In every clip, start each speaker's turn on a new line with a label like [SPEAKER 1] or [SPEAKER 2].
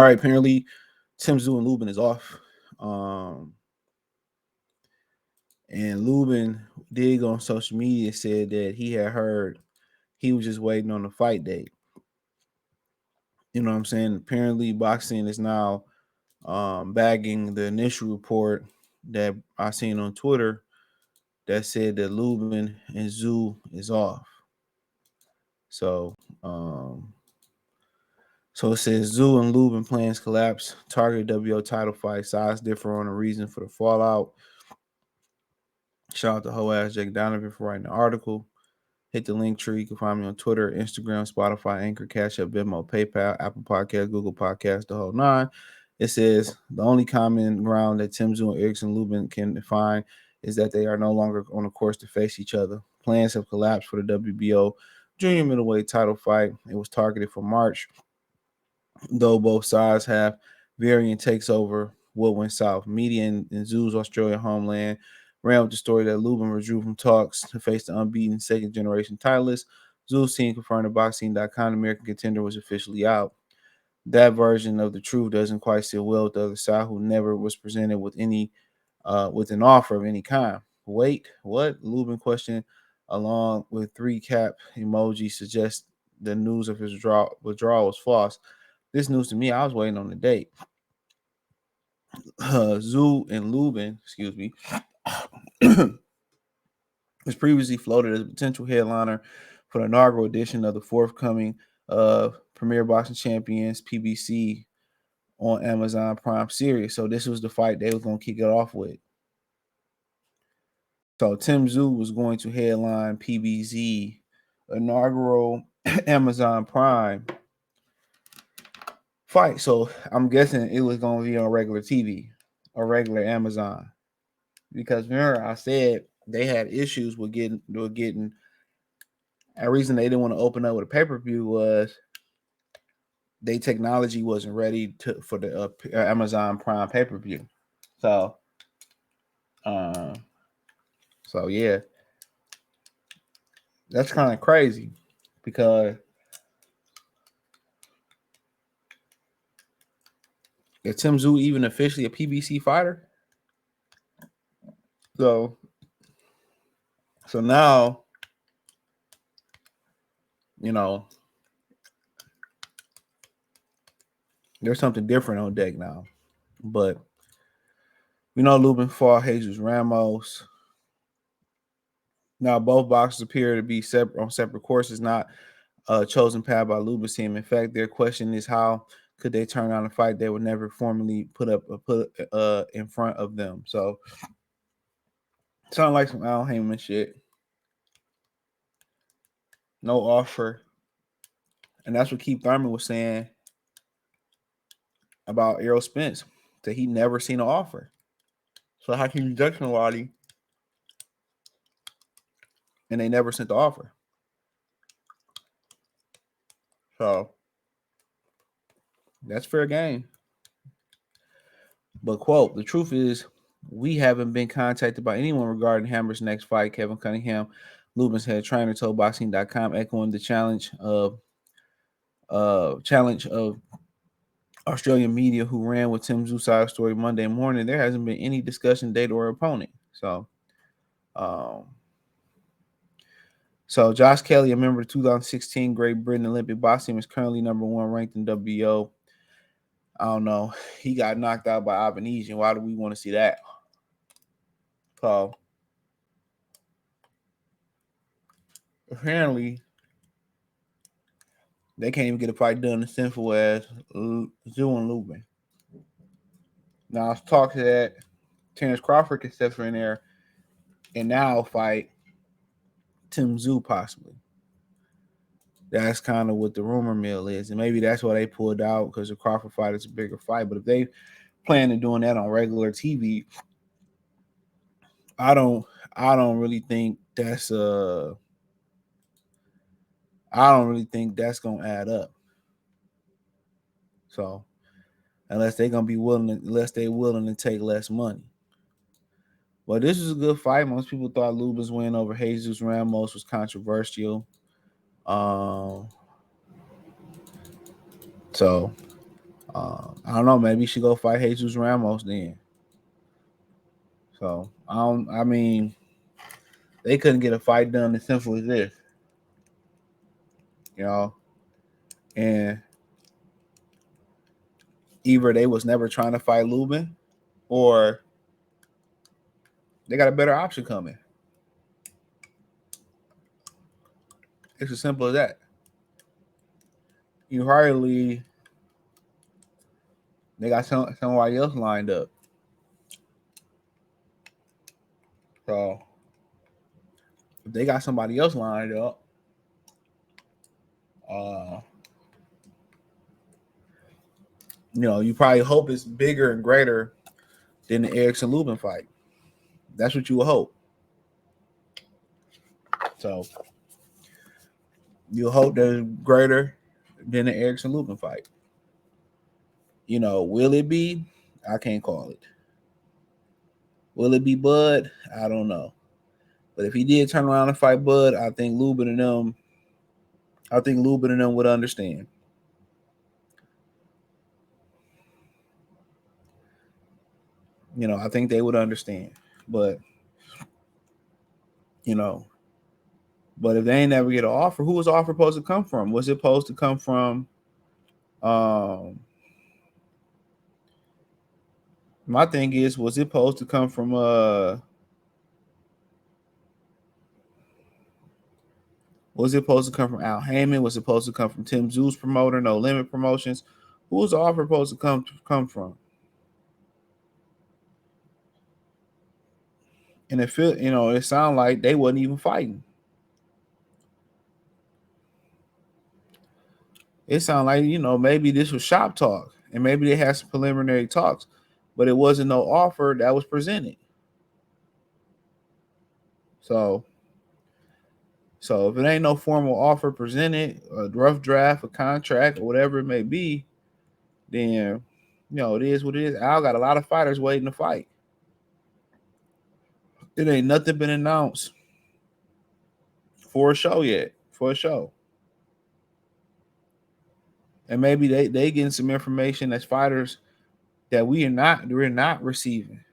[SPEAKER 1] All right, apparently Tszyu and Lubin is off. And Lubin did go on social media, said that he had heard he was just waiting on the fight date. You know what I'm saying? Apparently, boxing is now bagging the initial report that I seen on Twitter that said that Lubin and Tszyu is off. So, so it says Tszyu and Lubin plans collapse. Target WO title fight. Sides differ on the reason for the fallout. Shout out to Ho Ass Jake Donovan for writing the article. Hit the link tree. You can find me on Twitter, Instagram, Spotify, Anchor, Cash App, Venmo, PayPal, Apple Podcasts, Google Podcasts, the whole nine. It says the only common ground that Tszyu and Erickson Lubin can find is that they are no longer on a course to face each other. Plans have collapsed for the WBO junior middleweight title fight. It was targeted for March, though both sides have varying takes over what went south. Media in Tszyu's Australian homeland ran with the story that Lubin withdrew from talks to face the unbeaten second-generation titleist. Tszyu's team confirmed that Boxing.com, the American contender, was officially out. That version of the truth doesn't quite sit well with the other side, who never was presented with with an offer of any kind. Wait, what? Lubin questioned, along with 3 cap emojis, suggests the news of his withdrawal was false. This news to me, I was waiting on the date. Tszyu and Lubin, was previously floated as a potential headliner for the inaugural edition of the forthcoming Premier Boxing Champions PBC on Amazon Prime series. So this was the fight they was going to kick it off with. So Tszyu was going to headline PBC inaugural Amazon Prime fight. So I'm guessing it was going to be on regular TV or regular Amazon. Because remember, I said they had issues with getting. A reason they didn't want to open up with a pay-per-view was their technology wasn't ready for the Amazon Prime pay-per-view. So yeah, that's kind of crazy because is Tszyu even officially a PBC fighter? So now, you know, there's something different on deck now. But we know Lubin fought Jesus Ramos. Now both boxers appear to be on separate courses, not chosen path by Lubin's team. In fact, their question is how could they turn on a fight they would never formally put in front of them. So sound like some Al Heyman shit. No offer. And that's what Keith Thurman was saying about Errol Spence, that he never seen an offer. So how can you judge somebody and they never sent the offer? So that's fair game. But quote, the truth is we haven't been contacted by anyone regarding Hammer's next fight. Kevin Cunningham, Lubin's head trainer, told Boxing.com, echoing the challenge of Australian media who ran with Tszyu side story Monday morning. There hasn't been any discussion, date, or opponent. So Josh Kelly, a member of the 2016 Great Britain Olympic boxing team, is currently number 1 ranked in WBO. I don't know. He got knocked out by Abenesian. Why do we want to see that? So apparently they can't even get a fight done as simple as Tszyu and Lubin. Now let's talk to that Terrence Crawford can step in there and now fight Tszyu possibly. That's kind of what the rumor mill is. And maybe that's why they pulled out, because the Crawford fight is a bigger fight. But if they plan on doing that on regular TV, I don't really think that's gonna add up. So unless they're willing to take less money. But this is a good fight. Most people thought Lubin's win over Jesus Ramos was controversial. So I don't know. Maybe he should go fight Jesus Ramos then. So I don't. I mean, they couldn't get a fight done as simple as this, you know. And either they was never trying to fight Lubin, or they got a better option coming. It's as simple as that. You hardly they got somebody else lined up. So if they got somebody else lined up, uh, you probably hope it's bigger and greater than the Erickson Lubin fight. That's what you would hope. So you hope that it's greater than the Erickson Lubin fight. Will it be? I can't call it. Will it be Bud? I don't know. But if he did turn around and fight Bud, I think Lubin and them would understand. I think they would understand. But you know, but if they ain't never get an offer, who was the offer supposed to come from? Was it supposed to come from my thing is, was it supposed to come from was it supposed to come from Al Heyman? Was it supposed to come from Tim Tszyu's promoter, No Limit Promotions? Who was the offer supposed to come from? And it sounded like they wasn't even fighting. It sounded like, maybe this was shop talk and maybe they had some preliminary talks, but it wasn't no offer that was presented. So if it ain't no formal offer presented, a rough draft, a contract, or whatever it may be, then it is what it is. Al got a lot of fighters waiting to fight. It ain't nothing been announced for a show yet. For a show. And maybe they getting some information as fighters that we're not receiving.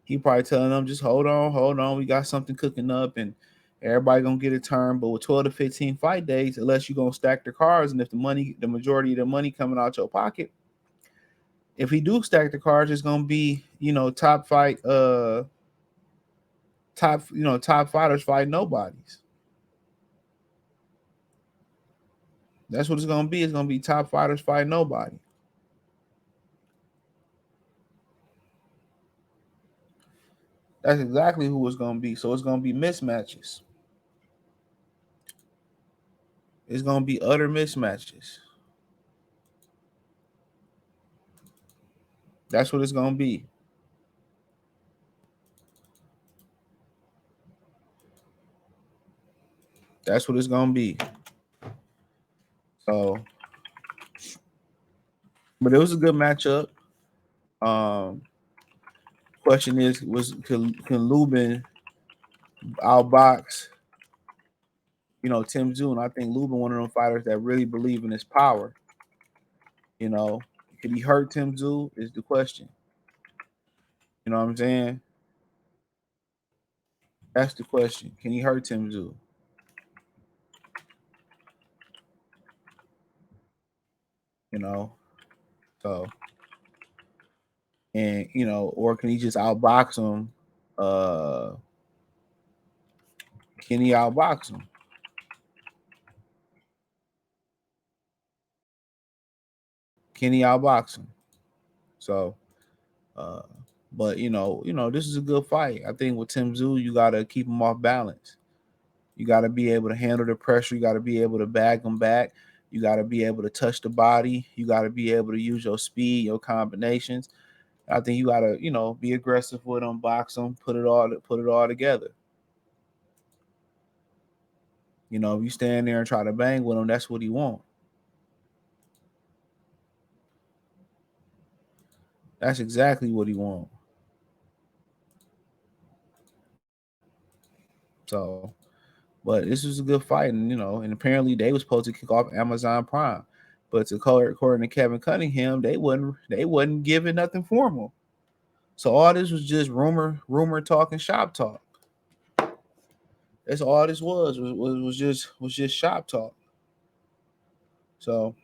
[SPEAKER 1] He probably telling them, just hold on, we got something cooking up, and everybody gonna get a turn. But with 12 to 15 fight days, unless you're gonna stack the cards, and if the majority of the money coming out your pocket, if he do stack the cards, it's gonna be top fight, top fighters fight nobodies. That's what it's gonna be. It's gonna be top fighters fight nobody. That's exactly who it's gonna be. So it's gonna be mismatches. It's gonna be utter mismatches. That's what it's gonna be. That's what it's gonna be. So, but it was a good matchup. Question is, can Lubin outbox Tim Tszyu? I think Lubin one of them fighters that really believe in his power. Can he hurt Tim Tszyu is the question. You know what I'm saying? That's the question. Can he hurt Tim Tszyu? So, and or can he just outbox him? Can he outbox him? Can he outbox him? So, uh, but this is a good fight. I think with Tim Tszyu, you gotta keep him off balance. You gotta be able to handle the pressure. You gotta be able to bag him back. You gotta be able to touch the body. You gotta be able to use your speed, your combinations. I think you gotta, be aggressive with him, box him, put it all together. If you stand there and try to bang with him, that's what he wants. That's exactly what he wants. So, but this was a good fight, and apparently they was supposed to kick off Amazon Prime. But according to Kevin Cunningham, they wasn't giving nothing formal. So all this was just rumor talk and shop talk. That's all this was just shop talk. So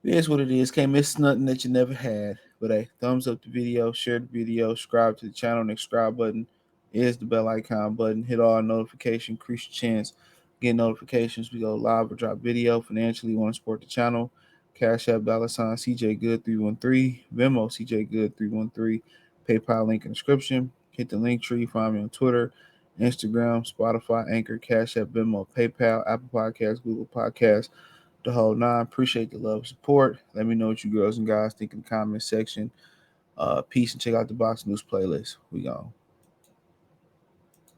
[SPEAKER 1] it is what it is. Can't miss nothing that you never had. But hey, thumbs up the video, share the video, subscribe to the channel. And the subscribe button is the bell icon button. Hit all notifications, increase your chance. Get notifications. We go live or drop video. Financially, you want to support the channel. Cash App $ CJ Good 313. Venmo CJ Good 313. PayPal link in the description. Hit the link tree. Find me on Twitter, Instagram, Spotify, Anchor, Cash App, Venmo, PayPal, Apple Podcasts, Google Podcasts, the whole nine. Appreciate the love and support. Let me know what you girls and guys think in the comment section. Peace and check out the Box News playlist. We gone.